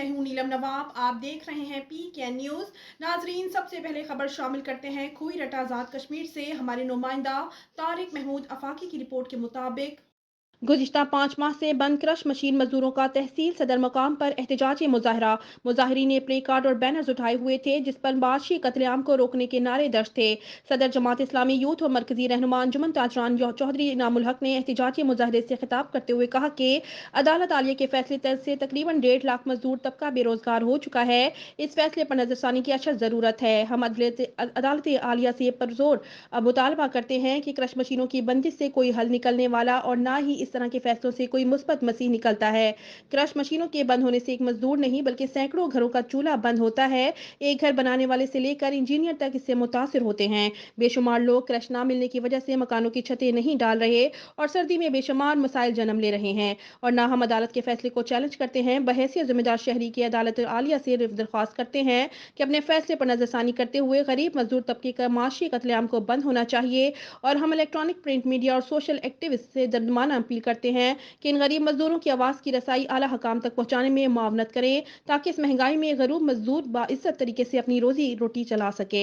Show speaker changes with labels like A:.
A: मैं हूं नीलम नवाब। आप देख रहे हैं PKN न्यूज। नाजरीन, सबसे पहले खबर शामिल करते हैं खोई रटा आजाद कश्मीर से। हमारे नुमाइंदा तारिक महमूद अफाकी की रिपोर्ट के मुताबिक गुज़िश्ता 5 माह से बंद क्रश मशीन मजदूरों का तहसील सदर मकाम पर एहतजाजी मुजाहरा। मुजाहिरीन ने प्ले कार्ड और बैनर्स उठाए हुए थे जिस पर बादशी कत्लेआम को रोकने के नारे दर्ज थे। सदर जमात इस्लामी यूथ और मरकजी रहनुमा अंजुमन ताजरान चौधरी इनामुल हक ने एहतजाजी मुजाहरे से खिताब करते हुए कहा कि अदालत आलिया के फैसले से तकरीबन 1.5 लाख मजदूर तबका बेरोजगार हो चुका है। इस फैसले पर नजरसानी की अशद जरूरत है। हम अदालत आलिया से पुरजोर मुतालबा करते हैं कि क्रश मशीनों की बंदिश से कोई हल निकलने वाला और ना ही इस तरह के फैसलों से कोई मुस्बत मसीह निकलता है। क्रश मशीनों के बंद होने से एक मजदूर नहीं बल्कि सैकड़ों घरों का चूल्हा बंद होता है। एक घर बनाने वाले से लेकर इंजीनियर तक इससे मुतासिर होते हैं। बेशुमार लोग क्रश ना मिलने की वजह से मकानों की छतें नहीं डाल रहे और सर्दी में बेशुमार मसाइल जन्म ले रहे हैं। और ना हम अदालत के फैसले को चैलेंज करते हैं, बहैसियत जिम्मेदार शहरी की अदालत आलिया से दरख्वास्त करते हैं कि अपने फैसले पर नजरसानी करते हुए गरीब मजदूर तबके का माशी कत्लेआम को बंद होना चाहिए। और हम इलेक्ट्रॉनिक, प्रिंट मीडिया और सोशल एक्टिविस्ट से दर्दमाना अपील करते हैं कि इन गरीब मजदूरों की आवाज़ की रसाई आला हकाम तक पहुंचाने में मुआवनत करें ताकि इस महंगाई में गरीब मजदूर बाइज्जत तरीके से अपनी रोजी रोटी चला सके।